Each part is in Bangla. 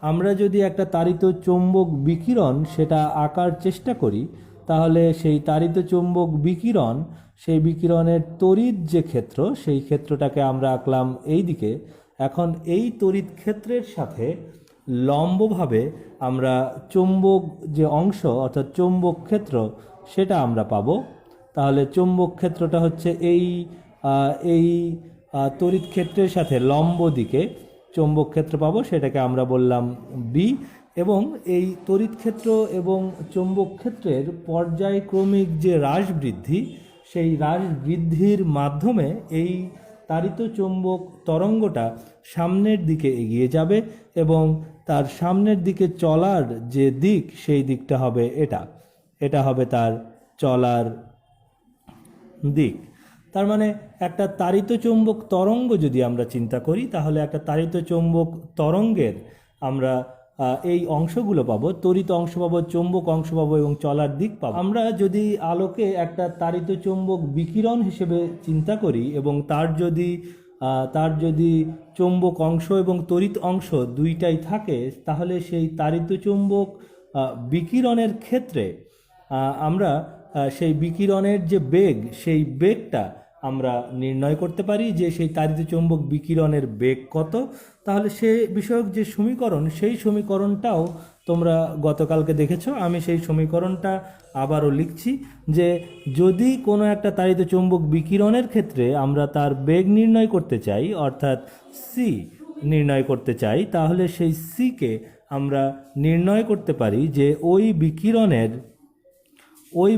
আমরা যদি একটা তাড়িত চৌম্বক বিকিরণ সেটা আঁকার চেষ্টা করি, তাহলে সেই তাড়িত চৌম্বক বিকিরণ, সেই বিকিরণের তড়িৎ যে ক্ষেত্র, সেই ক্ষেত্রটাকে আমরা আঁকলাম এই দিকে। এখন এই তড়িৎ ক্ষেত্রের সাথে লম্বভাবে আমরা চৌম্বক যে অংশ অর্থাৎ চৌম্বক ক্ষেত্র সেটা আমরা পাবো। তাহলে চৌম্বক ক্ষেত্রটা হচ্ছে এই তড়িৎ ক্ষেত্রের সাথে লম্ব দিকে চৌম্বক ক্ষেত্র পাবো, সেটাকে আমরা বললাম বি। এবং এই তড়িৎ ক্ষেত্র এবং চৌম্বক ক্ষেত্রের পর্যায়ক্রমিক যে হ্রাস বৃদ্ধি, সেই হ্রাস বৃদ্ধির মাধ্যমে এই তাড়িত চৌম্বক তরঙ্গটা সামনের দিকে এগিয়ে যাবে এবং তার সামনের দিকে চলার যে দিক, সেই দিকটা হবে এটা হবে তার চলার দিক। তার মানে একটা তাড়িত চৌম্বক তরঙ্গ যদি আমরা চিন্তা করি, তাহলে একটা তাড়িত চৌম্বক তরঙ্গের আমরা এই অংশগুলো পাবো, তড়িৎ অংশ পাবো, চৌম্বক অংশ পাবো এবং চলার দিক পাবো। আমরা যদি আলোকে একটা তাড়িত চৌম্বক বিকিরণ হিসেবে চিন্তা করি এবং তার যদি চৌম্বক অংশ এবং তড়িৎ অংশ দুইটাই থাকে, তাহলে সেই তাড়িত চৌম্বক বিকিরণের ক্ষেত্রে আমরা সেই বিকিরণের যে বেগ, সেই বেগটা আমরা নির্ণয় করতে পারি যে সেই তাড়িত চৌম্বক বিকিরণের বেগ কত। তাহলে সে বিষয়ক যে সমীকরণ, সেই সমীকরণটাও তোমরা গতকালকে দেখেছো। আমি সেই সমীকরণটা আবারও লিখছি যে যদি কোনো একটা তাড়িত চৌম্বক বিকিরণের ক্ষেত্রে আমরা তার বেগ নির্ণয় করতে চাই, অর্থাৎ সি নির্ণয় করতে চাই, তাহলে সেই সিকে আমরা নির্ণয় করতে পারি যে ওই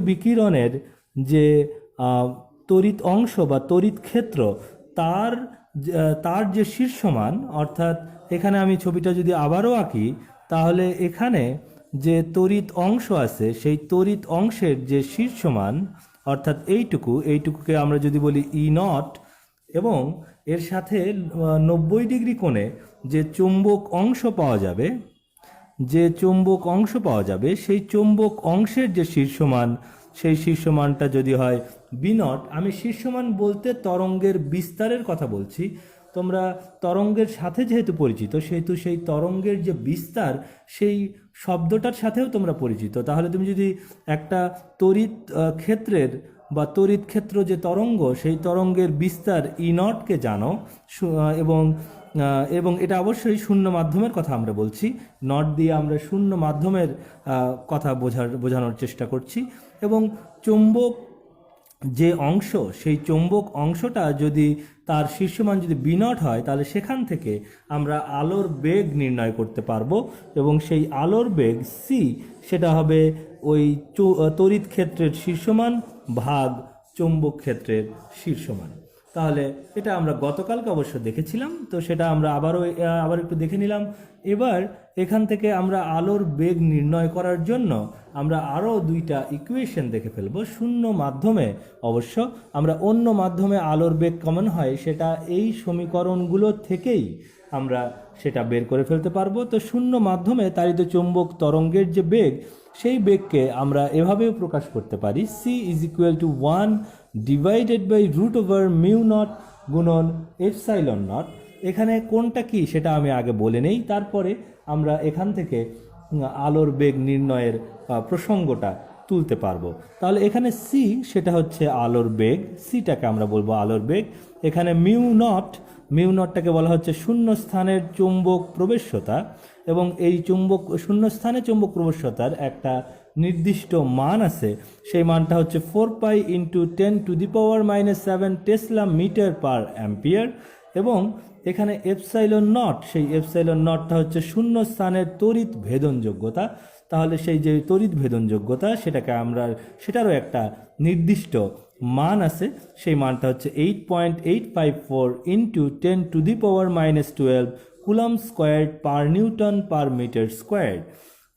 বিকিরণের যে তড়িৎ অংশ বা তড়িৎ ক্ষেত্র, তার যে শীর্ষমান, অর্থাৎ এখানে আমি ছবিটা যদি আবারও আঁকি, তাহলে এখানে যে তড়িৎ অংশ আছে, সেই তড়িৎ অংশের যে শীর্ষমান, অর্থাৎ এইটুকুকে আমরা যদি বলি ই নট, এবং এর সাথে 90 ডিগ্রি কোণে যে চৌম্বক অংশ পাওয়া যাবে, সেই চৌম্বক অংশের যে শীর্ষমান, সেই শীর্ষমানটা যদি হয় বি নট। আমি শীর্ষমান বলতে তরঙ্গের বিস্তারের কথা বলছি। তোমরা তরঙ্গের সাথে যেহেতু পরিচিত, সেহেতু সেই তরঙ্গের যে বিস্তার, সেই শব্দটার সাথেও তোমরা পরিচিত। তাহলে তুমি যদি একটা তড়িৎ ক্ষেত্রের বা তড়িৎ ক্ষেত্র যে তরঙ্গ, সেই তরঙ্গের বিস্তার ই নটকে জানো, এবং এটা অবশ্যই শূন্য মাধ্যমের কথা আমরা বলছি, নট দিয়ে আমরা শূন্য মাধ্যমের কথা বোঝানোর চেষ্টা করছি। এবং চৌম্বক যে অংশ, সেই চৌম্বক অংশটা যদি তার শীর্ষমান যদি বি নট হয়, তাহলে সেখান থেকে আমরা আলোর বেগ নির্ণয় করতে পারবো এবং সেই আলোর বেগ সি, সেটা হবে ওই তড়িৎ ক্ষেত্রের শীর্ষমান ভাগ চৌম্বক ক্ষেত্রের শীর্ষমান। তাহলে এটা আমরা গতকালকে অবশ্য দেখেছিলাম, তো সেটা আমরা আবার একটু দেখে নিলাম। এবার এখান থেকে আমরা আলোর বেগ নির্ণয় করার জন্য আমরা আরও দুইটা ইকুয়েশন দেখে ফেলব শূন্য মাধ্যমে। অবশ্য আমরা অন্য মাধ্যমে আলোর বেগ কেমন হয় সেটা এই সমীকরণগুলো থেকেই আমরা সেটা বের করে ফেলতে পারবো। তো শূন্য মাধ্যমে তাড়িত চৌম্বক তরঙ্গের যে বেগ, সেই বেগকে আমরা এভাবেও প্রকাশ করতে পারি, C is equal to 1 divided by √μ0 গুণন এপসাইলন নট। এখানে কোনটা কি সেটা আমি আগে বলে নেই, তারপরে আমরা এখান থেকে আলোর বেগ নির্ণয়ের প্রসঙ্গটা তুলতে পারবো। তাহলে এখানে সি, সেটা হচ্ছে আলোর বেগ, সিটাকে আমরা বলবো আলোর বেগ। এখানে মিউ নটটাকে বলা হচ্ছে শূন্যস্থানের চৌম্বক প্রবেশ্যতা, এবং এই শূন্যস্থানে চৌম্বক প্রবেশ্যতার একটা নির্দিষ্ট মান আছে, সেই মানটা হচ্ছে 4 pi into 10⁻⁻7 tesla metre per ampere. এবং এখানে এপসাইলন নট, সেই এপসাইলন নটটা হচ্ছে শূন্য স্থানের তড়িৎ ভেদনযোগ্যতা। তাহলে সেই যে তড়িৎ ভেদনযোগ্যতা, সেটারও একটা নির্দিষ্ট মান আছে, সেই মানটা হচ্ছে 8.854 ইন্টু 10⁻⁻12 কুলম্ব স্কোয়ার্ড পার নিউটন পার মিটার স্কোয়ার্ড।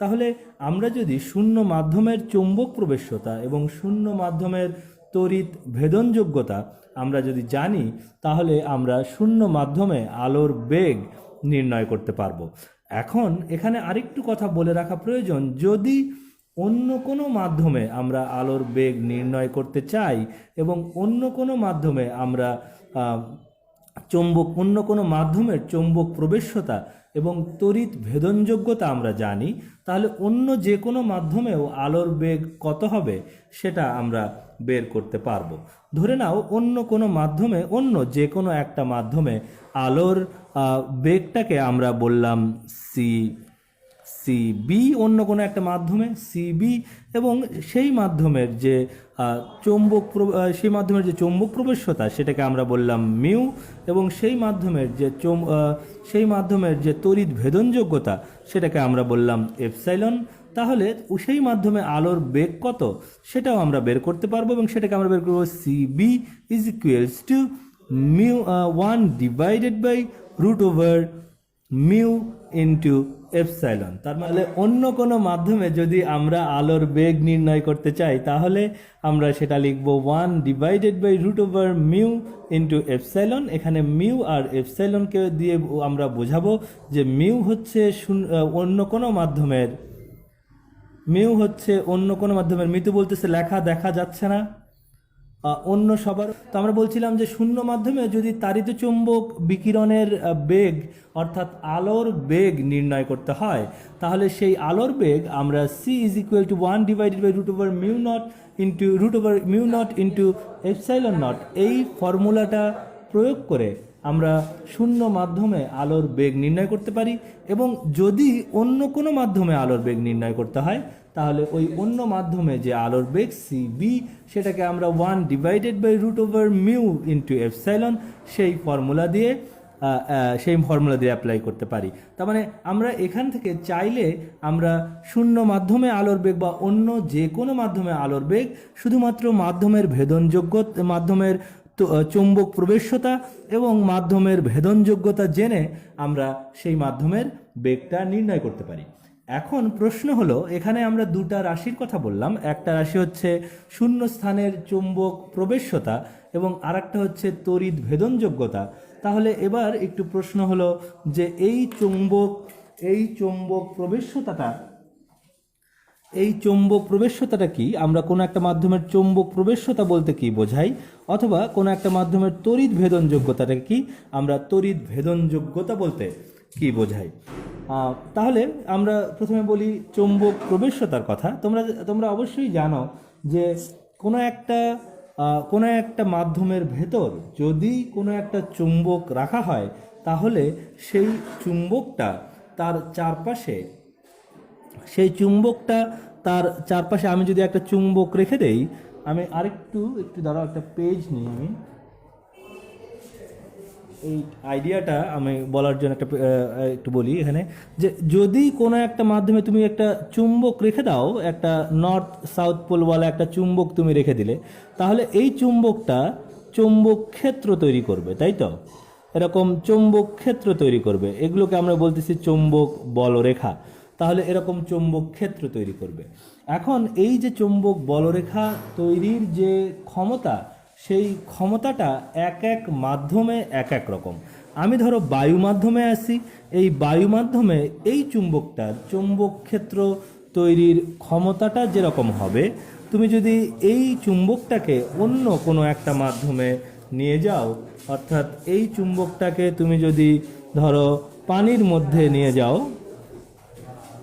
তাহলে আমরা যদি শূন্য মাধ্যমের চৌম্বক প্রবেশ্যতা এবং শূন্য মাধ্যমের তড়িৎ ভেদনযোগ্যতা আমরা যদি জানি, তাহলে আমরা শূন্য মাধ্যমে আলোর বেগ নির্ণয় করতে পারবো। এখন এখানে আরেকটু কথা বলে রাখা প্রয়োজন, যদি অন্য কোনো মাধ্যমে আমরা আলোর বেগ নির্ণয় করতে চাই এবং অন্য কোনো মাধ্যমে আমরা অন্য কোনো মাধ্যমের চৌম্বক প্রবেশ্যতা এবং তড়িৎ ভেদনযোগ্যতা আমরা জানি, তাহলে অন্য যে কোনো মাধ্যমেও আলোর বেগ কত হবে সেটা আমরা বের করতে পারবো। ধরে নাও অন্য কোনো মাধ্যমে, অন্য যে কোনো একটা মাধ্যমে আলোর বেগটাকে আমরা বললাম সিবি, অন্য কোনো একটা মাধ্যমে সিবি, এবং সেই মাধ্যমের যে চৌম্বক প্রবেশ্যতা সেটাকে আমরা বললাম মিউ, এবং সেই মাধ্যমের যে তড়িৎ ভেদনযোগ্যতা সেটাকে আমরা বললাম এপসাইলন। তাহলে সেই মাধ্যমে আলোর বেগ কত সেটাও আমরা বের করতে পারবো, এবং সেটাকে আমরা বের করবো CB is equals to mu 1 divided by root over mu into epsilon. তার মানে অন্য কোনো মাধ্যমে যদি আমরা আলোর বেগ নির্ণয় করতে চাই তাহলে আমরা সেটা লিখব 1 divided by root over mu into epsilon. এখানে মিউ আর এপসাইলনকে দিয়ে আমরা বোঝাবো যে মিউ হচ্ছে অন্য কোনো মাধ্যমের, মিতু বলতেছে লেখা দেখা যাচ্ছে না, অন্য সবার। তো আমরা বলছিলাম যে শূন্য মাধ্যমে যদি তাড়িত চুম্বক বিকিরণের বেগ অর্থাৎ আলোর বেগ নির্ণয় করতে হয় তাহলে সেই আলোর বেগ আমরা C is equal to 1 divided by root over mu not into epsilon not, এই ফর্মুলাটা প্রয়োগ করে আমরা শূন্য মাধ্যমে আলোর বেগ নির্ণয় করতে পারি। এবং যদি অন্য কোনো মাধ্যমে আলোর বেগ নির্ণয় করতে হয় তাহলে ওই অন্য মাধ্যমে যে আলোর বেগ সিবি সেটাকে আমরা 1 divided by root over mu into epsilon সেই ফর্মুলা দিয়ে অ্যাপ্লাই করতে পারি। তার মানে আমরা এখান থেকে চাইলে আমরা শূন্য মাধ্যমে আলোর বেগ বা অন্য যে কোনো মাধ্যমে আলোর বেগ শুধুমাত্র মাধ্যমের মাধ্যমের চৌম্বক প্রবেশ্যতা এবং মাধ্যমের ভেদনযোগ্যতা জেনে আমরা সেই মাধ্যমের বেগটা নির্ণয় করতে পারি। এখন প্রশ্ন হলো, এখানে আমরা দুটা রাশির কথা বললাম, একটা রাশি হচ্ছে শূন্য স্থানের চৌম্বক প্রবেশ্যতা এবং আরেকটা হচ্ছে তড়িৎ ভেদনযোগ্যতা। তাহলে এবার একটু প্রশ্ন হলো যে এই চৌম্বক প্রবেশ্যতাটা কি, আমরা কোনো একটা মাধ্যমের চৌম্বক প্রবেশ্যতা বলতে কি বোঝাই, অথবা কোনো একটা মাধ্যমের তড়িৎ ভেদনযোগ্যতাটা কি, আমরা তড়িৎ ভেদনযোগ্যতা বলতে কি বোঝাই। তাহলে আমরা প্রথমে বলি চৌম্বক প্রবেশ্যতার কথা। তোমরা অবশ্যই জানো যে কোনো একটা মাধ্যমের ভেতর যদি কোনো একটা চুম্বক রাখা হয় তাহলে সেই চুম্বকটা তার চারপাশে আমি যদি একটা চুম্বক রেখে দেই, আমি আরেকটু দাঁড়াও, একটা পেজ নিই, আমি এই আইডিয়াটা আমি বলার জন্য একটু বলি এখানে, যে যদি কোনো একটা মাধ্যমে তুমি একটা চুম্বক রেখে দাও, একটা নর্থ সাউথ পোলওয়ালা একটা চুম্বক তুমি রেখে দিলে, তাহলে এই চুম্বকটা চৌম্বক ক্ষেত্র তৈরি করবে, তাই তো? এরকম চৌম্বক ক্ষেত্র তৈরি করবে, এগুলোকে আমরা বলতেছি চৌম্বক বলরেখা। তাহলে এরকম চৌম্বক ক্ষেত্র তৈরি করবে। এখন এই যে চৌম্বক বলরেখা তৈরির যে ক্ষমতা, সেই ক্ষমতাটা এক এক মাধ্যমে এক এক রকম। আমি ধরো বায়ু মাধ্যমে আসি, এই বায়ু মাধ্যমে এই চুম্বকটার চৌম্বক ক্ষেত্র তৈরির ক্ষমতাটা যেরকম হবে, তুমি যদি এই চুম্বকটাকে অন্য কোনো একটা মাধ্যমে নিয়ে যাও, অর্থাৎ এই চুম্বকটাকে তুমি যদি ধরো পানির মধ্যে নিয়ে যাও,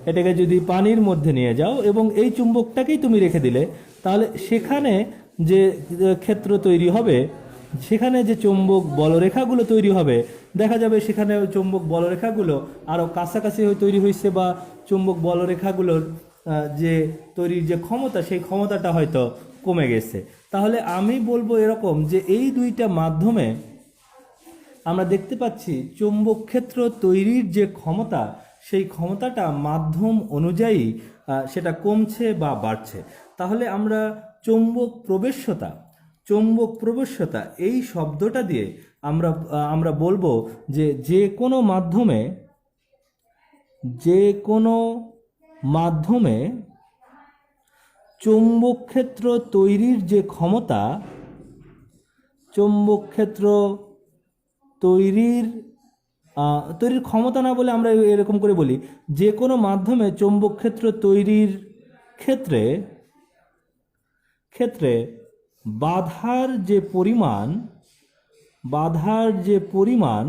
এটাকে যদি পানির মধ্যে নিয়ে যাও এবং এই চুম্বকটাকেই তুমি রেখে দিলে, তাহলে সেখানে যে ক্ষেত্র তৈরি হবে, সেখানে যে চৌম্বক বলরেখাগুলো তৈরি হবে, দেখা যাবে সেখানে চৌম্বক বলরেখাগুলো আরও কাছাকাছি তৈরি হয়েছে, বা চৌম্বক বলরেখাগুলোর যে তৈরির যে ক্ষমতা, সেই ক্ষমতাটা হয়তো কমে গেছে। তাহলে আমি বলবো এরকম যে এই দুইটা মাধ্যমে আমরা দেখতে পাচ্ছি চৌম্বক ক্ষেত্র তৈরির যে ক্ষমতা, সেই ক্ষমতাটা মাধ্যম অনুযায়ী সেটা কমছে বা বাড়ছে। তাহলে আমরা চৌম্বক প্রবেশ্যতা এই শব্দটা দিয়ে আমরা বলবো যে কোনো মাধ্যমে চৌম্বক ক্ষেত্র তৈরির যে ক্ষমতা, চৌম্বক ক্ষেত্র তৈরির ক্ষমতা না বলে আমরা এরকম করে বলি, যে কোনো মাধ্যমে চৌম্বক ক্ষেত্র তৈরির ক্ষেত্রে বাধার যে পরিমাণ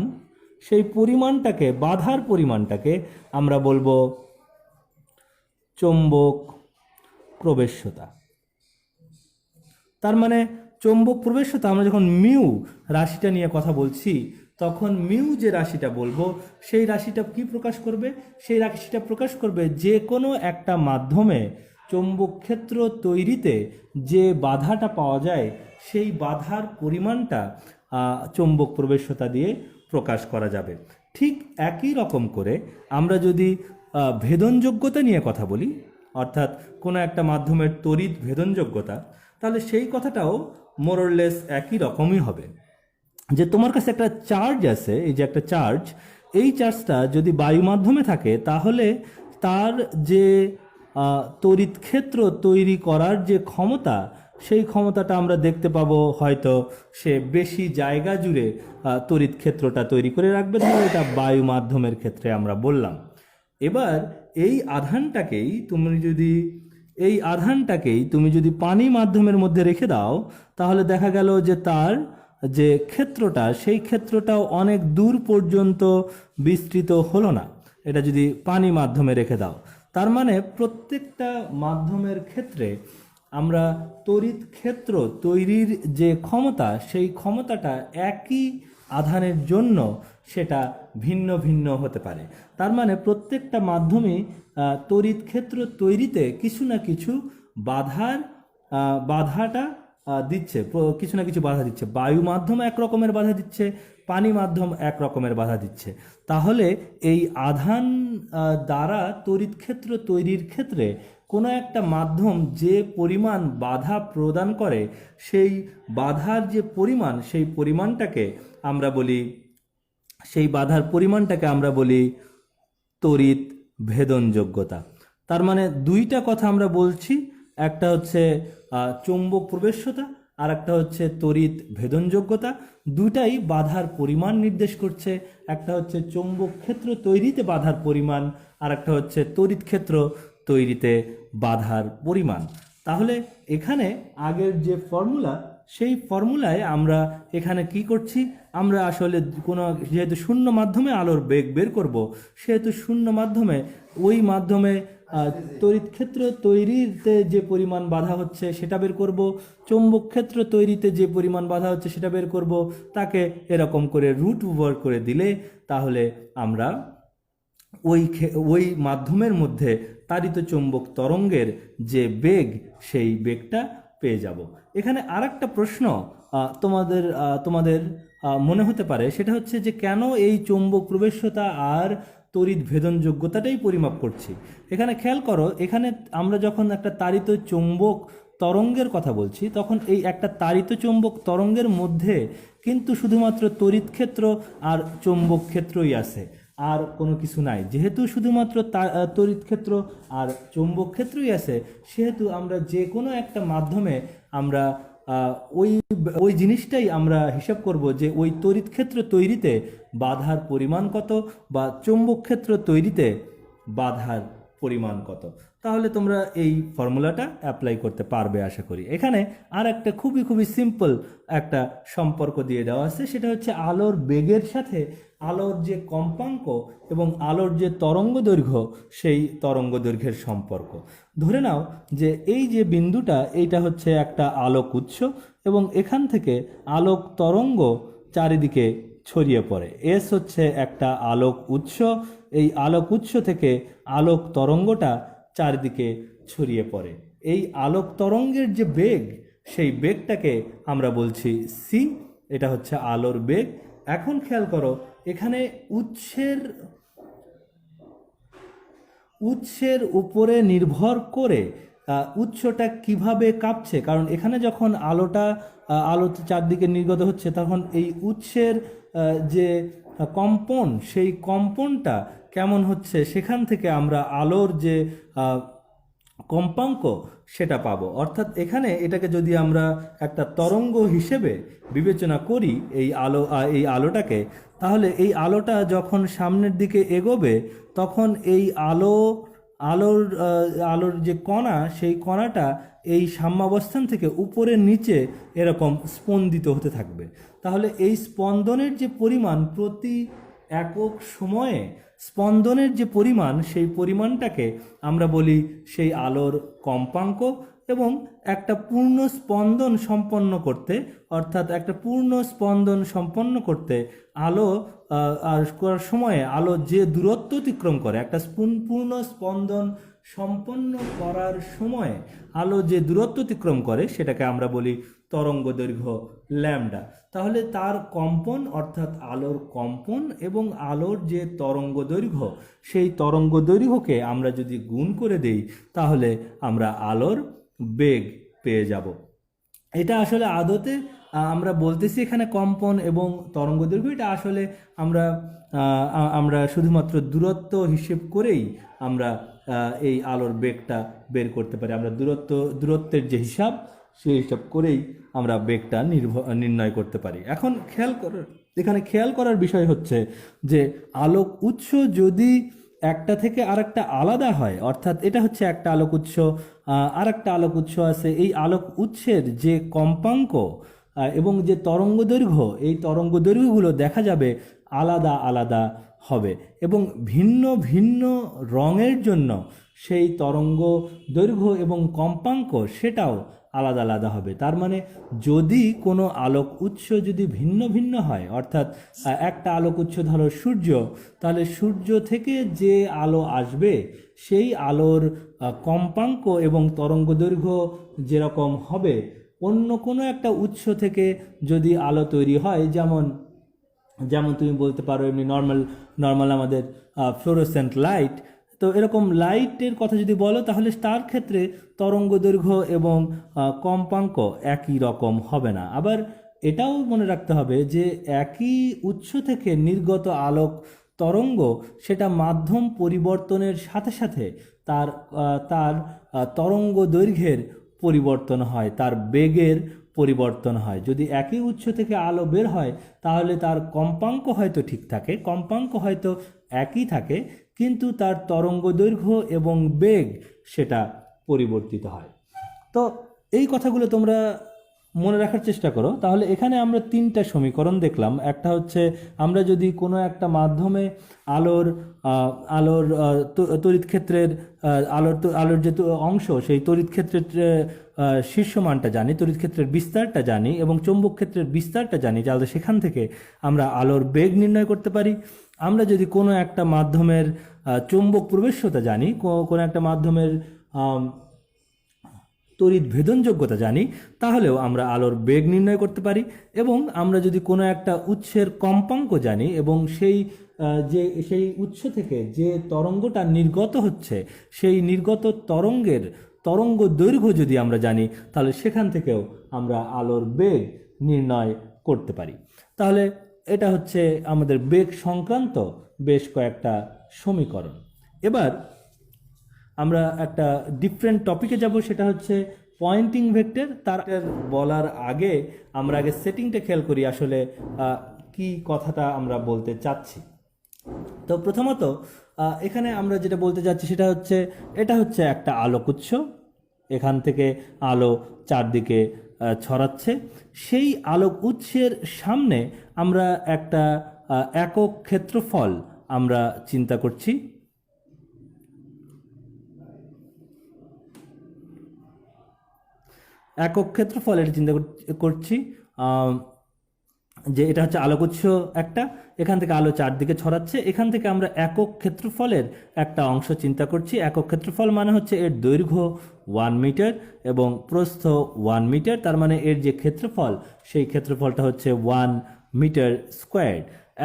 সেই পরিমাণটাকে, বাধার পরিমাণটাকে আমরা বলবো চৌম্বক প্রবেশ্যতা। তার মানে চৌম্বক প্রবেশ্যতা, আমরা যখন মিউ রাশিটা নিয়ে কথা বলছি তখন মিউ যে রাশিটা বলবো সেই রাশিটা কি প্রকাশ করবে? সেই রাশিটা প্রকাশ করবে যে কোনো একটা মাধ্যমে চৌম্বক ক্ষেত্র তৈরিতে যে বাধাটা পাওয়া যায় সেই বাধার পরিমাণটা চৌম্বক প্রবেশ্যতা দিয়ে প্রকাশ করা যাবে। ঠিক একই রকম করে আমরা যদি ভেদনযোগ্যতা নিয়ে কথা বলি, অর্থাৎ কোনো একটা মাধ্যমের তড়িৎ ভেদনযোগ্যতা, তাহলে সেই কথাটাও মোরলেস একই রকমই হবে। যে তোমার কাছে একটা চার্জ আছে, এই যে একটা চার্জ, এই চার্জটা যদি বায়ু মাধ্যমে থাকে তাহলে তার যে তড়িৎ ক্ষেত্র তৈরি করার যে ক্ষমতা, সেই ক্ষমতাটা আমরা দেখতে পাবো হয়তো সে বেশি জায়গা জুড়ে তড়িৎ ক্ষেত্রটা তৈরি করে রাখবে। ধরো এটা বায়ু মাধ্যমের ক্ষেত্রে আমরা বললাম। এবার এই আধানটাকেই তুমি যদি পানি মাধ্যমের মধ্যে রেখে দাও তাহলে দেখা গেল যে তার যে ক্ষেত্রটা, সেই ক্ষেত্রটাও অনেক দূর পর্যন্ত বিস্তৃত হলো না, এটা যদি পানি মাধ্যমে রেখে দাও। তার মানে প্রত্যেকটা মাধ্যমের ক্ষেত্রে আমরা তড়িৎ ক্ষেত্র তৈরির যে ক্ষমতা, সেই ক্ষমতাটা একই আধানের জন্য সেটা ভিন্ন ভিন্ন হতে পারে। তার মানে প্রত্যেকটা মাধ্যমে তড়িৎ ক্ষেত্র তৈরিতে কিছু না কিছু বাধাটা দিচ্ছে, কিছু না কিছু বাধা দিচ্ছে। বায়ু মাধ্যম এক রকমের বাধা দিচ্ছে, পানি মাধ্যম এক রকমের বাধা দিচ্ছে। তাহলে এই আধান দ্বারা তড়িৎ ক্ষেত্র তৈরির ক্ষেত্রে কোনো একটা মাধ্যম যে পরিমাণ বাধা প্রদান করে, সেই বাধার যে পরিমাণ, সেই বাধার পরিমাণটাকে আমরা বলি তড়িৎ ভেদনযোগ্যতা। তার মানে দুইটা কথা আমরা বলছি, একটা হচ্ছে চৌম্বক প্রবেশ্যতা আর একটা হচ্ছে তড়িৎ ভেদনযোগ্যতা। দুটাই বাধার পরিমাণ নির্দেশ করছে। একটা হচ্ছে চৌম্বক ক্ষেত্র তৈরিতে বাধার পরিমাণ, আর একটা হচ্ছে তড়িৎ ক্ষেত্র তৈরিতে বাধার পরিমাণ। তাহলে এখানে আগের যে ফর্মুলা, সেই ফর্মুলায় আমরা এখানে কি করছি, আমরা আসলে যেহেতু শূন্য মাধ্যমে আলোর বেগ বের করব, সেহেতু শূন্য মাধ্যমে ওই মাধ্যমে তড়িৎ ক্ষেত্র তৈরিতে যে পরিমাণ বাধা হচ্ছে সেটা বের করব, চৌম্বক ক্ষেত্র তৈরিতে যে পরিমাণ বাধা হচ্ছে সেটা বের করব। তাকে এরকম করে রুট ওভার করে দিলে তাহলে আমরা ওই মাধ্যমের মধ্যে তাড়িত চৌম্বক তরঙ্গের যে বেগ, সেই বেগটা পেয়ে যাব। এখানে আর একটা প্রশ্ন তোমাদের মনে হতে পারে, সেটা হচ্ছে যে কেন এই চৌম্বক প্রবেশ্যতা আর তড়িৎ ভেদনযোগ্যতাটাই পরিমাপ করছি। এখানে খেয়াল করো, এখানে আমরা যখন একটা তাড়িত চৌম্বক তরঙ্গের কথা বলছি তখন এই একটা তাড়িত চৌম্বক তরঙ্গের মধ্যে কিন্তু শুধুমাত্র তড়িৎ ক্ষেত্র আর চৌম্বক ক্ষেত্রই আছে, আর কোনো কিছু নাই। যেহেতু শুধুমাত্র তড়িৎ ক্ষেত্র আর চৌম্বক ক্ষেত্রই আছে, সেহেতু আমরা যে কোনো একটা মাধ্যমে আমরা ওই জিনিসটাই আমরা হিসাব করব যে ওই তড়িৎ ক্ষেত্র তৈরিতে বাধার পরিমাণ কত বা চৌম্বক ক্ষেত্র তৈরিতে বাধার পরিমাণ কত। তাহলে তোমরা এই ফর্মুলাটা অ্যাপ্লাই করতে পারবে আশা করি। এখানে আর একটা খুবই খুবই সিম্পল একটা সম্পর্ক দিয়ে দেওয়া আছে, সেটা হচ্ছে আলোর বেগের সাথে আলোর যে কম্পাঙ্ক এবং আলোর যে তরঙ্গ দৈর্ঘ্য, সেই তরঙ্গ দৈর্ঘ্যের সম্পর্ক। ধরে নাও যে এই যে বিন্দুটা, এইটা হচ্ছে একটা আলোক উৎস এবং এখান থেকে আলোক তরঙ্গ চারিদিকে ছড়িয়ে পড়ে। এস হচ্ছে একটা আলোক উৎস, এই আলোক উৎস থেকে আলোক তরঙ্গটা চারিদিকে ছড়িয়ে পড়ে। এই আলোক তরঙ্গের যে বেগ, সেই বেগটাকে আমরা বলছি সি, এটা হচ্ছে আলোর বেগ। এখন খেয়াল করো, এখানে উৎসের উপরে নির্ভর করে উৎসটা কিভাবে কাঁপছে, কারণ এখানে যখন আলো চারদিকে নির্গত হচ্ছে তখন এই উৎসের যে কম্পন, সেই কম্পনটা কেমন হচ্ছে, সেখান থেকে আমরা আলোর যে কম্পাঙ্ক সেটা পাবো। অর্থাৎ এখানে এটাকে যদি আমরা একটা তরঙ্গ হিসেবে বিবেচনা করি এই আলোটাকে, তাহলে এই আলোটা যখন সামনের দিকে এগোবে তখন এই আলোর যে কণা, সেই কণাটা এই সাম্যাবস্থান থেকে উপরে নিচে এরকম স্পন্দিত হতে থাকবে। তাহলে এই স্পন্দনের যে পরিমাণ প্রতি একক সময়ে স্পন্দনের যে পরিমাণ, সেই পরিমাণটাকে আমরা বলি সেই আলোর কম্পাঙ্ক। এবং একটা পূর্ণ স্পন্দন সম্পন্ন করতে, অর্থাৎ একটা পূর্ণ স্পন্দন সম্পন্ন করতে আলো করার সময়ে আলো যে দূরত্ব অতিক্রম করে, একটা পূর্ণ স্পন্দন সম্পন্ন করার সময় আলো যে দূরত্ব অতিক্রম করে সেটাকে আমরা বলি তরঙ্গ দৈর্ঘ্য ল্যামডা। তাহলে তার কম্পন, অর্থাৎ আলোর কম্পন এবং আলোর যে তরঙ্গ দৈর্ঘ্য, সেই তরঙ্গ দৈর্ঘ্যকে আমরা যদি গুণ করে দেই তাহলে আমরা আলোর বেগ পেয়ে যাব। এটা আসলে আদতে আমরা বলতেছি এখানে কম্পন এবং তরঙ্গ দৈর্ঘ্য, এটা আসলে আমরা শুধুমাত্র দূরত্ব হিসেব করেই আমরা এই আলোর বেগটা বের করতে পারি। আমরা দূরত্বের যে হিসাব, সেই হিসাব করেই আমরা বেগটা নির্ণয় করতে পারি। এখন এখানে খেয়াল করার বিষয় হচ্ছে যে আলোক উৎস যদি একটা থেকে আরেকটা আলাদা হয়, অর্থাৎ এটা হচ্ছে একটা আলোক উৎস, আরেকটা আলোক উৎস আছে, এই আলোক উৎসের যে কম্পাঙ্ক এবং যে তরঙ্গ দৈর্ঘ্য, এই তরঙ্গ দৈর্ঘ্যগুলো দেখা যাবে আলাদা আলাদা হবে এবং ভিন্ন ভিন্ন রঙের জন্য সেই তরঙ্গ দৈর্ঘ্য এবং কম্পাঙ্ক সেটাও আলাদা আলাদা হবে। তার মানে যদি কোনো আলোক উৎস যদি ভিন্ন ভিন্ন হয়, অর্থাৎ একটা আলোক উৎস ধরো সূর্য, তাহলে সূর্য থেকে যে আলো আসবে সেই আলোর কম্পাঙ্ক এবং তরঙ্গ দৈর্ঘ্য যেরকম হবে, অন্য কোনো একটা উৎস থেকে যদি আলো তৈরি হয়, যেমন তুমি বলতে পারো এমনি নর্মাল আমাদের ফ্লোরোসেন্ট লাইট, তো এরকম লাইটের কথা যদি বলো তাহলে তার ক্ষেত্রে তরঙ্গ দৈর্ঘ্য এবং কম্পাঙ্ক একই রকম হবে না। আবার এটাও মনে রাখতে হবে যে একই উৎস থেকে নির্গত আলোক তরঙ্গ, সেটা মাধ্যম পরিবর্তনের সাথে সাথে তার তরঙ্গ দৈর্ঘ্যের পরিবর্তন হয়, তার বেগের পরিবর্তন হয়। যদি একই উৎস থেকে আলো বের হয় তাহলে তার কম্পাঙ্ক হয়তো ঠিক থাকে, কম্পাঙ্ক হয়তো একই থাকে, কিন্তু তার তরঙ্গ দৈর্ঘ্য এবং বেগ সেটা পরিবর্তিত হয়। তো এই কথাগুলো তোমরা মনে রাখার চেষ্টা করো। তাহলে এখানে আমরা তিনটা সমীকরণ দেখলাম। একটা হচ্ছে আমরা যদি কোনো একটা মাধ্যমে আলোর তড়িৎ ক্ষেত্রের আলোর যে অংশ, সেই তড়িৎ ক্ষেত্রের শীর্ষমানটা জানি, তড়িৎ ক্ষেত্রের বিস্তারটা জানি এবং চৌম্বক ক্ষেত্রের বিস্তারটা জানি, তাহলে সেখান থেকে আমরা আলোর বেগ নির্ণয় করতে পারি। আমরা যদি কোনো একটা মাধ্যমের চৌম্বক প্রবেশ্যতা জানি, কোনো একটা মাধ্যমের তড়িৎ ভেদনযোগ্যতা জানি, তাহলেও আমরা আলোর বেগ নির্ণয় করতে পারি। এবং আমরা যদি কোনো একটা উৎসের কম্পাঙ্ক জানি এবং সেই উৎস থেকে যে তরঙ্গটা নির্গত হচ্ছে, সেই নির্গত তরঙ্গের তরঙ্গ দৈর্ঘ্য যদি আমরা জানি, তাহলে সেখান থেকেও আমরা আলোর বেগ নির্ণয় করতে পারি। তাহলে এটা হচ্ছে আমাদের বেগ সংক্রান্ত বেশ কয়েকটা সমীকরণ। এবার আমরা একটা ডিফারেন্ট টপিকে যাব, সেটা হচ্ছে পয়েন্টিং ভেক্টর। তার বলার আগে আমরা সেটিংটা খেয়াল করি, আসলে কি কথাটা আমরা বলতে চাচ্ছি। তো প্রথমত এখানে আমরা যেটা বলতে চাচ্ছি সেটা হচ্ছে, এটা হচ্ছে একটা আলোক উৎস, এখান থেকে আলো চারদিকে ছড়াচ্ছে। সেই আলোক উৎসের সামনে আমরা একটা একক ক্ষেত্রফল আমরা চিন্তা করছি। একক ক্ষেত্রফলের চিন্তা করছি যে এটা হচ্ছে আলোক উৎস একটা, এখান থেকে আলো চারদিকে ছড়াচ্ছে, এখান থেকে আমরা একক ক্ষেত্রফলের একটা অংশ চিন্তা করছি। একক ক্ষেত্রফল মানে হচ্ছে এর দৈর্ঘ্য 1 মিটার এবং প্রস্থ 1 মিটার, তার মানে এর যে ক্ষেত্রফল, সেই ক্ষেত্রফলটা হচ্ছে 1 মিটার স্কোয়ার।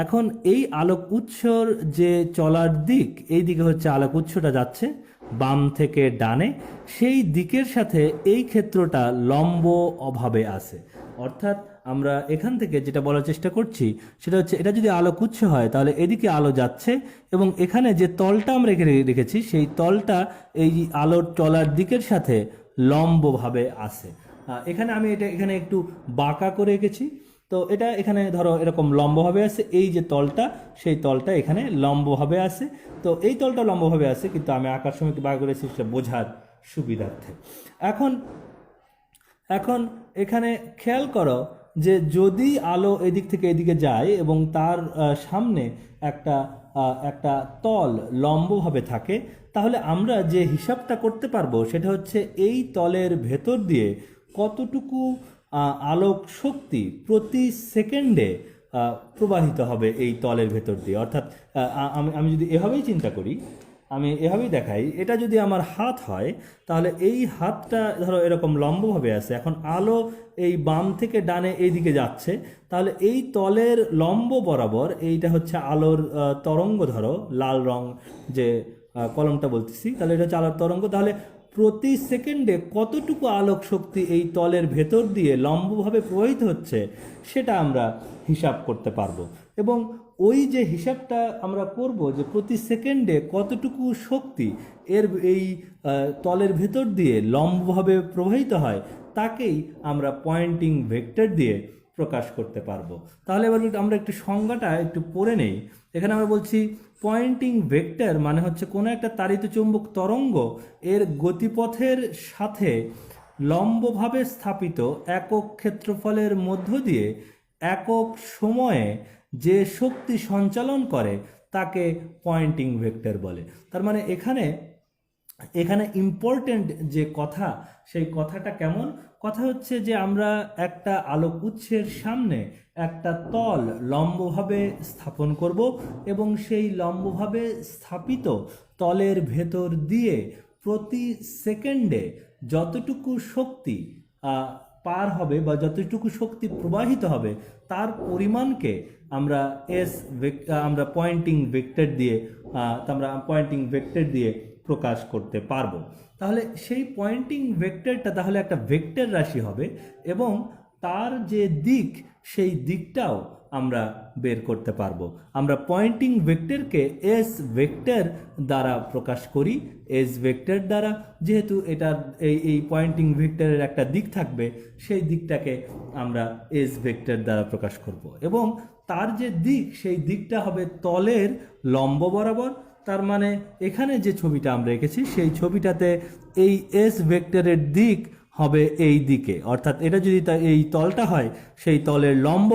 এখন এই আলোক উৎসর যে চলার দিক, এই দিকে হচ্ছে আলোক উৎসটা যাচ্ছে বাম থেকে ডানে, সেই দিকের সাথে এই ক্ষেত্রটা লম্ব অভাবে আছে। অর্থাৎ আমরা এখান থেকে যেটা বলার চেষ্টা করছি সেটা হচ্ছে, এটা যদি আলোক উৎস হয় তাহলে এদিকে আলো যাচ্ছে এবং এখানে যে তলটা আমরা রেখেছি, সেই তলটা এই আলোর চলার দিকের সাথে লম্বভাবে আছে। এখানে আমি এখানে একটু বাঁকা করে রেখেছি, তো এটা এখানে ধরো এরকম লম্বভাবে আছে, এই যে তলটা, সেই তলটা এখানে লম্বভাবে আছে। তো এই তলটা লম্বভাবে আছে, কিন্তু আমি আঁকার সময় একটু বাঁকা করেছি সেটা বোঝার সুবিধার্থে। এখন এখানে খেয়াল করো যে যদি আলো এদিক থেকে এদিকে যায় এবং তার সামনে একটা একটা তল লম্বভাবে থাকে, তাহলে আমরা যে হিসাবটা করতে পারবো সেটা হচ্ছে এই তলের ভেতর দিয়ে কতটুকু আলোক শক্তি প্রতি সেকেন্ডে প্রবাহিত হবে এই তলের ভেতর দিয়ে। অর্থাৎ আমি যদি এভাবেই চিন্তা করি, আমি এভাবেই দেখাই, এটা যদি আমার হাত হয় তাহলে এই হাতটা ধরো এরকম লম্বভাবে আছে, এখন আলো এই বাম থেকে ডানে এই দিকে যাচ্ছে, তাহলে এই তলের লম্ব বরাবর এইটা হচ্ছে আলোর তরঙ্গ, ধরো লাল রং যে কলমটা বলতেছি, তাহলে এটা হচ্ছে আলোর তরঙ্গ। তাহলে প্রতি সেকেন্ডে কতটুকু আলোক শক্তি এই তলের ভেতর দিয়ে লম্বভাবে প্রবাহিত হচ্ছে সেটা আমরা হিসাব করতে পারবো। এবং ওই যে হিসাবটা আমরা করব যে প্রতি সেকেন্ডে কতটুকু শক্তি এর এই তলের ভেতর দিয়ে লম্বভাবে প্রবাহিত হয়, তাকেই আমরা পয়েন্টিং ভেক্টর দিয়ে প্রকাশ করতে পারবো। তাহলে এবার আমরা একটু সংজ্ঞাটা একটু পড়ে নেই। এখানে আমরা বলছি পয়েন্টিং ভেক্টর মানে হচ্ছে কোনো একটা তাড়িত চুম্বক তরঙ্গ এর গতিপথের সাথে লম্বভাবে স্থাপিত একক ক্ষেত্রফলের মধ্য দিয়ে একক সময়ে যে শক্তি সঞ্চালন করে তাকে পয়েন্টিং ভেক্টর বলে। তার মানে এখানে ইম্পর্টেন্ট যে কথা, সেই কথাটা কেমন? কথা হচ্ছে যে আমরা একটা আলোক উৎসের সামনে একটা তল লম্বভাবে স্থাপন করব এবং সেই লম্বভাবে স্থাপিত তলের ভেতর দিয়ে প্রতি সেকেন্ডে যতটুকু শক্তি পার হবে বা যতটুকু শক্তি প্রবাহিত হবে তার পরিমাণকে আমরা পয়েন্টিং ভেক্টর দিয়ে প্রকাশ করতে পারবো। তাহলে সেই পয়েন্টিং ভেক্টরটা তাহলে একটা ভেক্টর রাশি হবে এবং তার যে দিক সেই দিকটাও আমরা বের করতে পারবো। আমরা পয়েন্টিং ভেক্টরকে এস ভেক্টর দ্বারা প্রকাশ করি। এস ভেক্টর দ্বারা, যেহেতু এটার এই পয়েন্টিং ভেক্টরের একটা দিক থাকবে, সেই দিকটাকে আমরা এস ভেক্টর দ্বারা প্রকাশ করব এবং তার যে দিক সেই দিকটা হবে তলের লম্ব বরাবর। তার মানে এখানে যে ছবিটা আমরা এঁকেছি সেই ছবিটাতে এই এস ভেক্টরের দিক হবে এই দিকে, অর্থাৎ এটা যদি এই তলটা হয় সেই তলের লম্ব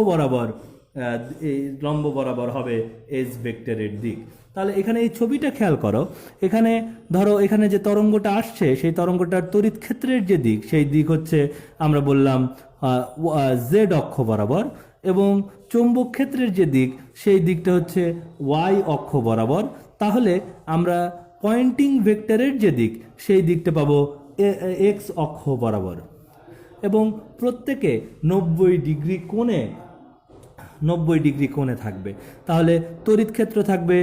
বরাবর হবে এস ভেক্টরের দিক। তাহলে এখানে এই ছবিটা খেয়াল করো, এখানে ধরো এখানে যে তরঙ্গটা আসছে সেই তরঙ্গটার তড়িৎ ক্ষেত্রের যে দিক সেই দিক হচ্ছে আমরা বললাম জেড অক্ষ বরাবর, এবং চৌম্বক ক্ষেত্রের যে দিক সেই দিকটা হচ্ছে ওয়াই অক্ষ বরাবর। তাহলে আমরা পয়েন্টিং ভেক্টরের যে দিক সেই দিকটা পাবো এক্স অক্ষ বরাবর, এবং প্রত্যেকে 90 ডিগ্রি কোণে থাকবে। তাহলে তড়িৎ ক্ষেত্র থাকবে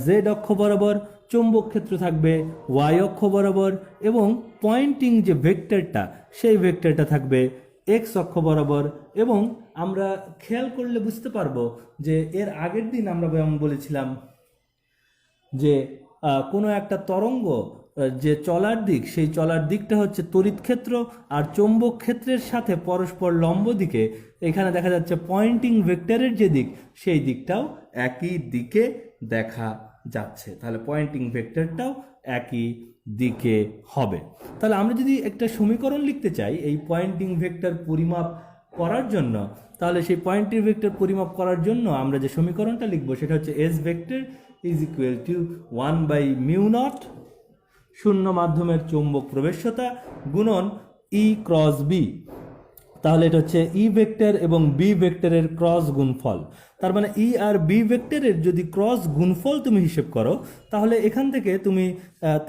জেড অক্ষ বরাবর, চৌম্বক ক্ষেত্র থাকবে ওয়াই অক্ষ বরাবর, এবং পয়েন্টিং যে ভেক্টরটা সেই ভেক্টরটা থাকবে এক্স অক্ষ বরাবর। এবং আমরা খেয়াল করলে বুঝতে পারবো যে এর আগের দিন আমরা যেমন বলেছিলাম যে কোনো একটা তরঙ্গ যে চলার দিক সেই চলার দিকটা হচ্ছে তড়িৎ ক্ষেত্র আর চৌম্বক ক্ষেত্রের সাথে পরস্পর লম্ব দিকে। এখানে দেখা যাচ্ছে পয়েন্টিং ভেক্টরের যে দিক সেই দিকটাও একই দিকে দেখা যাচ্ছে, তাহলে পয়েন্টিং ভেক্টরটাও একই দিকে হবে। তাহলে আমরা যদি একটা সমীকরণ লিখতে চাই এই পয়েন্টিং ভেক্টর পরিমাপ করার জন্য, তাহলে সেই পয়েন্টিং ভেক্টর পরিমাপ করার জন্য আমরা যে সমীকরণটা লিখবো সেটা হচ্ছে S vector is equal to 1/μ0 শূন্য মাধ্যমের চৌম্বক প্রবেশ্যতা গুণন ই ক্রস বি। তাহলে এটা হচ্ছে ই ভেক্টর এবং বি ভেক্টরের ক্রস গুণফল। তার মানে ই আর বি ভেক্টরের যদি ক্রস গুণফল তুমি হিসেব করো তাহলে এখান থেকে তুমি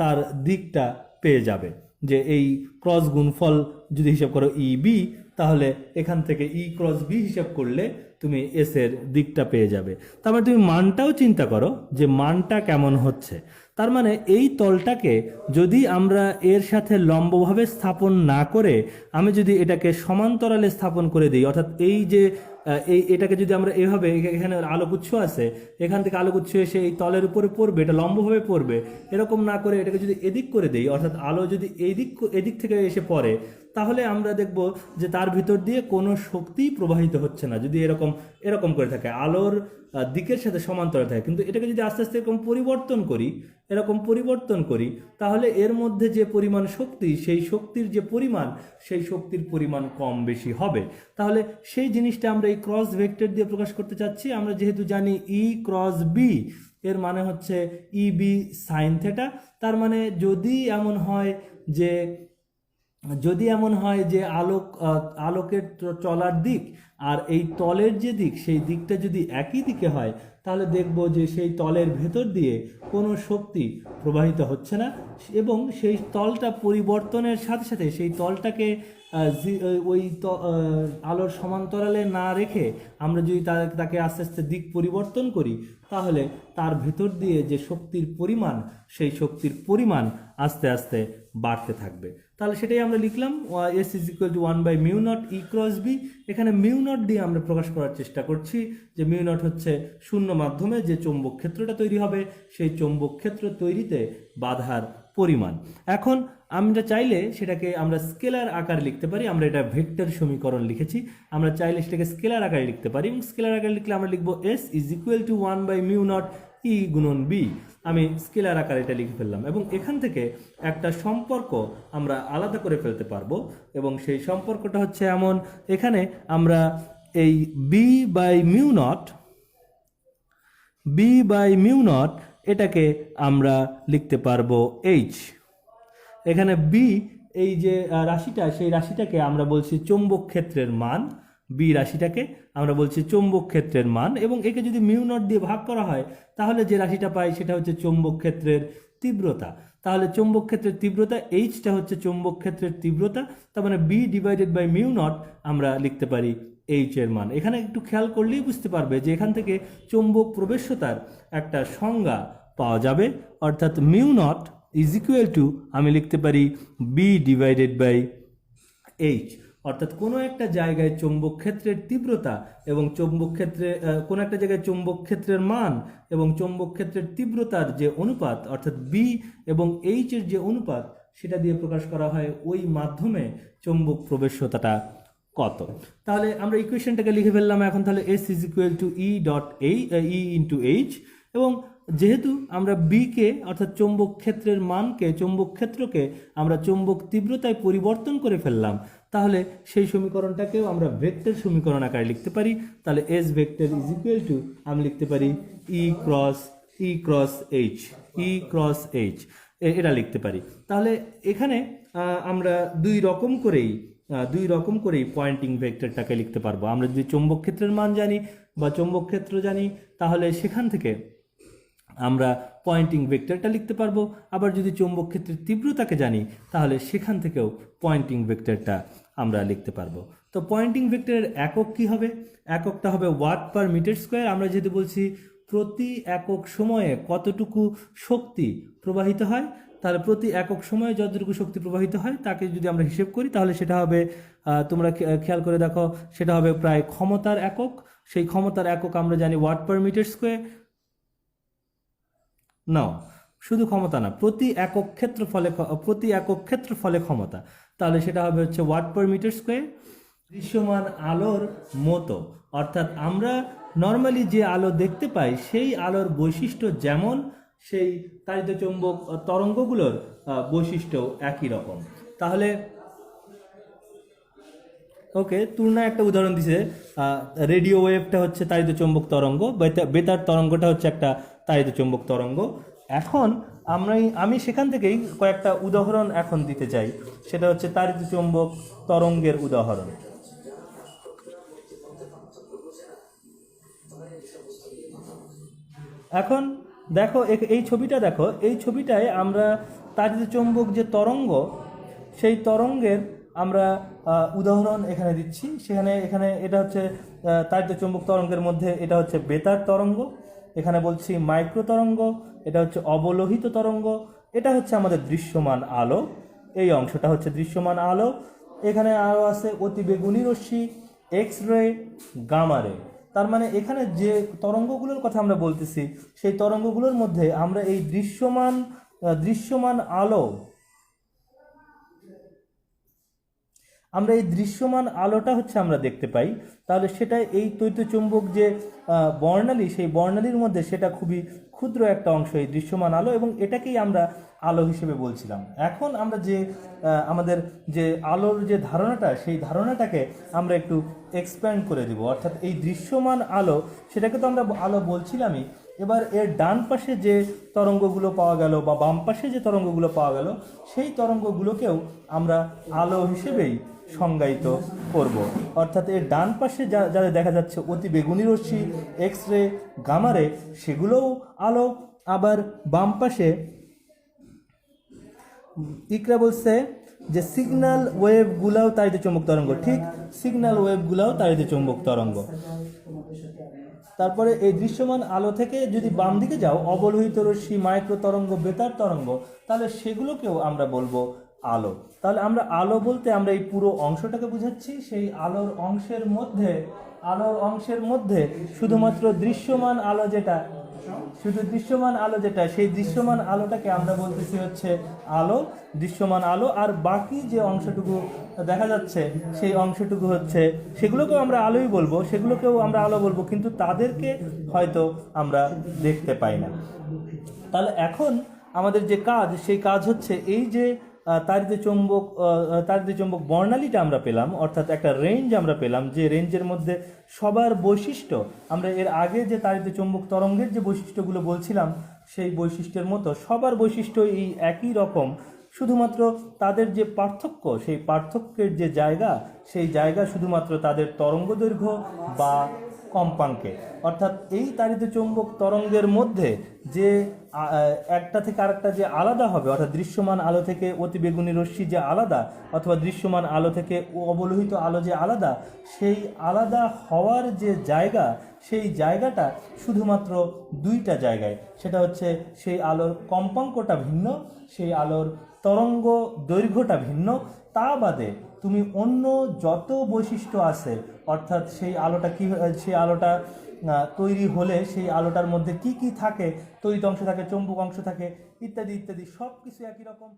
তার দিকটা পেয়ে যাবে। যে এই ক্রস গুণফল যদি হিসাব করো ই বি, তাহলে এখান থেকে ই ক্রস বি হিসাব করলে তুমি এস এর দিকটা পেয়ে যাবে। তারপরে তুমি মানটাও চিন্তা করো যে মানটা কেমন হচ্ছে। তার মানে এই তলটাকে যদি আমরা এর সাথে লম্বভাবে স্থাপন না করে আমি যদি এটাকে সমান্তরালে স্থাপন করে দিই, অর্থাৎ এই যে এটাকে যদি আমরা এভাবে, এখানে আলোকউৎস আছে, এখান থেকে আলোকউৎস এসে এই তলের উপরে পড়বে, এটা লম্বভাবে পড়বে, এরকম না করে এটাকে যদি এদিক করে দিই, অর্থাৎ আলো যদি এদিক থেকে এসে পড়ে, তাহলে আমরা দেখব যে তার ভিতর দিয়ে কোনো শক্তি প্রবাহিত হচ্ছে না। যদি এরকম করে থাকে, আলোর দিকের সাথে সমান্তরাল থাকে। কিন্তু এটাকে যদি আস্তে আস্তে এরকম পরিবর্তন করি, এরকম পরিবর্তন করি, তাহলে এর মধ্যে যে পরিমাণ শক্তি, সেই শক্তির যে পরিমাণ, সেই শক্তির পরিমাণ কম বেশি হবে। তাহলে সেই জিনিসটা আমরা এই ক্রস ভেক্টর দিয়ে প্রকাশ করতে চাচ্ছি। আমরা যেহেতু জানি ই ক্রস বি এর মানে হচ্ছে ই বি সাইন থেটা, তার মানে যদি এমন হয় যে আলোকের চলার দিক আর এই তলের যে দিক, সেই দিকটা যদি একই দিকে হয়, তাহলে দেখব যে সেই তলের ভেতর দিয়ে কোনো শক্তি প্রবাহিত হচ্ছে না, এবং সেই তলটা পরিবর্তনের সাথে সাথে সেই তলটাকে আলোর সমান্তরালে না রেখে আমরা যদি তাকে আস্তে আস্তে দিক পরিবর্তন করি, তাহলে তার ভেতর দিয়ে যে শক্তির পরিমাণ, সেই শক্তির পরিমাণ আস্তে আস্তে বাড়তে থাকবে। তাহলে সেটাই আমরা লিখলাম, S is equal to 1/μ0 E cross B. এখানে μ0 দিয়ে আমরা প্রকাশ করার চেষ্টা করছি যে μ0 হচ্ছে শূন্য মাধ্যমে যে চৌম্বক ক্ষেত্রটা তৈরি হবে, সেই চৌম্বক ক্ষেত্র তৈরিতে বাধার পরিমাণ। এখন আমরা চাইলে সেটাকে আমরা স্কেলার আকারে লিখতে পারি। আমরা এটা ভেক্টর সমীকরণ লিখেছি, আমরা চাইলে সেটাকে স্কেলার আকারে লিখতে পারি, এবং স্কেলার আকারে লিখলে আমরা লিখবো এস ইজ ইকুয়াল টু 1/μ0 ই গুণন বি। আমি স্কেলার আকারে এটা লিখে ফেললাম, এবং এখান থেকে একটা সম্পর্ক আমরা আলাদা করে ফেলতে পারবো, এবং সেই সম্পর্কটা হচ্ছে এমন, এখানে আমরা এই b/μ0 এটাকে আমরা লিখতে পারবো এইচ। এখানে বি এই যে রাশিটা, সেই রাশিটাকে আমরা বলছি চৌম্বক ক্ষেত্রের মান, বি রাশিটাকে আমরা বলছি চৌম্বক ক্ষেত্রের মান, এবং একে যদি μ0 দিয়ে ভাগ করা হয়, তাহলে যে রাশিটা পাই সেটা হচ্ছে চৌম্বক ক্ষেত্রের তীব্রতা। তাহলে চৌম্বক ক্ষেত্রের তীব্রতা এইচটা হচ্ছে চৌম্বক ক্ষেত্রের তীব্রতা, তার মানে b/μ0 আমরা লিখতে পারি এইচ এর মান। এখানে একটু খেয়াল করলেই বুঝতে পারবে যে এখান থেকে চৌম্বক প্রবেশ্যতার একটা সংজ্ঞা পাওয়া যাবে, অর্থাৎ μ0 ইজ ইকুয়াল টু আমি লিখতে পারি b/h, অর্থাৎ কোনো একটা জায়গায় চৌম্বক ক্ষেত্রের তীব্রতা এবং চৌম্বক ক্ষেত্রে কোনো একটা জায়গায় চৌম্বক ক্ষেত্রের মান এবং চৌম্বক ক্ষেত্রের তীব্রতার যে অনুপাত, অর্থাৎ বি এবং এইচ এর যে অনুপাত, সেটা দিয়ে প্রকাশ করা হয় ওই মাধ্যমে চৌম্বক প্রবেশ্যতাটা কত। তাহলে আমরা ইকুয়েশনটাকে লিখে ফেললাম এখন। তাহলে S is equal two E into H, এবং যেহেতু আমরা বিকে অর্থাৎ চৌম্বক ক্ষেত্রের মানকে, চৌম্বক ক্ষেত্রকে আমরা চৌম্বক তীব্রতায় পরিবর্তন করে ফেললাম, তাহলে সেই সমীকরণটাকেও আমরা ভেক্টর সমীকরণ আকারে লিখতে পারি। তাহলে S vector is equal two আমি লিখতে পারি ই ক্রস এইচ, এটা লিখতে পারি। তাহলে এখানে আমরা দুই রকম করেই পয়েন্টিং ভেক্টরটাকে লিখতে পারবো। আমরা যদি চৌম্বক ক্ষেত্রের মান জানি বা চৌম্বক ক্ষেত্র জানি, তাহলে সেখান থেকে আমরা পয়েন্টিং ভেক্টরটা লিখতে পারবো। আবার যদি চৌম্বক ক্ষেত্রের তীব্রতাকে জানি, তাহলে সেখান থেকেও পয়েন্টিং ভেক্টরটা আমরা লিখতে পারবো। তো পয়েন্টিং ভেক্টরের একক কি হবে? এককটা হবে ওয়াট পার মিটার স্কোয়ার। আমরা যেহেতু বলছি প্রতি একক সময়ে কতটুকু শক্তি প্রবাহিত হয়, তাহলে প্রতি একক সময়ে যতটুকু শক্তি প্রবাহিত হয় তাকে যদি আমরা হিসেব করি, তাহলে সেটা হবে, তোমরা খেয়াল করে দেখো, সেটা হবে প্রায় ক্ষমতার একক। সেই ক্ষমতার একক আমরা জানি ওয়াট পার মিটার স্কোয়ার। না, শুধু ক্ষমতা না, প্রতি একক ক্ষেত্রফলে ক্ষমতা, তাহলে সেটা হবে হচ্ছে ওয়াট পার মিটার স্কোয়ার। দৃশ্যমান আলোর মতো, অর্থাৎ আমরা নর্মালি যে আলো দেখতে পাই, সেই আলোর বৈশিষ্ট্য যেমন, সেই তাড়িত চৌম্বক তরঙ্গগুলোর বৈশিষ্ট্য একই রকম। তাহলে ওকে, তুলনায় একটা উদাহরণ দিছে, রেডিও ওয়েভটা হচ্ছে তাড়িত চৌম্বক তরঙ্গ, বেতার তরঙ্গটা হচ্ছে একটা তাড়িত চৌম্বক তরঙ্গ। এখন আমি সেখান থেকেই কয়েকটা উদাহরণ এখন দিতে চাই, সেটা হচ্ছে তাড়িত চৌম্বক তরঙ্গের উদাহরণ। এখন দেখো এই ছবিটা দেখো, এই ছবিটায় আমরা তাড়িত চৌম্বক যে তরঙ্গ, সেই তরঙ্গের আমরা উদাহরণ এখানে দিচ্ছি। এখানে এটা হচ্ছে তাড়িত চৌম্বক তরঙ্গের মধ্যে এটা হচ্ছে বেতার তরঙ্গ, এখানে বলছি মাইক্রো তরঙ্গ, এটা হচ্ছে অবলোহিত তরঙ্গ, এটা হচ্ছে আমাদের দৃশ্যমান আলো, এই অংশটা হচ্ছে দৃশ্যমান আলো। এখানে আরও আছে অতিবেগুনি রশ্মি, এক্স রে, গামা রে। তার মানে এখানে যে তরঙ্গগুলোর কথা আমরা বলতেছি, সেই তরঙ্গগুলোর মধ্যে আমরা এই দৃশ্যমান আলো, আমরা এই দৃশ্যমান আলোটা হচ্ছে আমরা দেখতে পাই, তাহলে সেটা এই তড়িৎচুম্বক যে বর্ণালী, সেই বর্ণালীর মধ্যে সেটা খুবই ক্ষুদ্র একটা অংশ এই দৃশ্যমান আলো, এবং এটাকেই আমরা আলো হিসেবে বলছিলাম। এখন আমরা যে আমাদের যে আলোর যে ধারণাটা, সেই ধারণাটাকে আমরা একটু এক্সপ্যান্ড করে দেব, অর্থাৎ এই দৃশ্যমান আলো সেটাকে তো আমরা আলো বলছিলামই, এবার এর ডান পাশে যে তরঙ্গগুলো পাওয়া গেল বা বাম পাশে যে তরঙ্গগুলো পাওয়া গেল, সেই তরঙ্গগুলোকেও আমরা আলো হিসেবেই সংজ্ঞায়িত করব। অর্থাৎ এর ডান পাশে যাদের দেখা যাচ্ছে অতি বেগুনি রশ্মি, এক্স রে, গামা রে, সেগুলোও আলো। আবার বাম পাশে ইকরা বলছে যে সিগন্যাল ওয়েভগুলাও তাড়িত চৌম্বক তরঙ্গ, ঠিক, সিগন্যাল ওয়েভগুলাও তাড়িত চৌম্বক তরঙ্গ। তারপরে এই দৃশ্যমান আলো থেকে যদি বাম দিকে যাও, অবলোহিত রশ্মি, মাইক্রো তরঙ্গ, বেতার তরঙ্গ, তাহলে সেগুলোকেও আমরা বলবো আলো। তাহলে আমরা আলো বলতে আমরা এই পুরো অংশটাকে বুঝাচ্ছি। সেই আলোর অংশের মধ্যে শুধুমাত্র দৃশ্যমান আলো যেটা, সেই দৃশ্যমান আলোটাকে আমরা বলতেছি হচ্ছে আলো, দৃশ্যমান আলো। আর বাকি যে অংশটুকু দেখা যাচ্ছে সেই অংশটুকু হচ্ছে, সেগুলোকেও আমরা আলোই বলবো, কিন্তু তাদেরকে হয়তো আমরা দেখতে পাই না। তাহলে এখন আমাদের যে কাজ, সেই কাজ হচ্ছে এই যে তাড়িত চৌম্বক বর্ণালীটা আমরা পেলাম, অর্থাৎ একটা রেঞ্জ আমরা পেলাম, যে রেঞ্জের মধ্যে সবার বৈশিষ্ট্য, আমরা এর আগে যে তাড়িত চৌম্বক তরঙ্গের যে বৈশিষ্ট্যগুলো বলছিলাম, সেই বৈশিষ্ট্যের মতো সবার বৈশিষ্ট্য এই একই রকম, শুধুমাত্র তাদের যে পার্থক্য, সেই পার্থক্যের যে জায়গা, সেই জায়গা শুধুমাত্র তাদের তরঙ্গ দৈর্ঘ্য বা কম্পাঙ্কে। অর্থাৎ এই তাড়িত চৌম্বক তরঙ্গের মধ্যে যে একটা থেকে আরেকটা যে আলাদা হবে, অর্থাৎ দৃশ্যমান আলো থেকে অতি বেগুনি রশ্মি যে আলাদা, অথবা দৃশ্যমান আলো থেকে অবলোহিত আলো যে আলাদা, সেই আলাদা হওয়ার যে জায়গা, সেই জায়গাটা শুধুমাত্র দুইটা জায়গায়। সেটা হচ্ছে সেই আলোর কম্পাঙ্কটা ভিন্ন, সেই আলোর তরঙ্গ দৈর্ঘ্যটা ভিন্ন। তা বাদে তুমি অন্য যত বৈশিষ্ট্য আছে, অর্থাৎ সেই আলোটা তৈরি হলে সেই আলোটার মধ্যে কি কি থাকে, তড়িৎ অংশ থাকে, চৌম্বক অংশ থাকে, ইত্যাদি ইত্যাদি, সব কিছু একই রকম।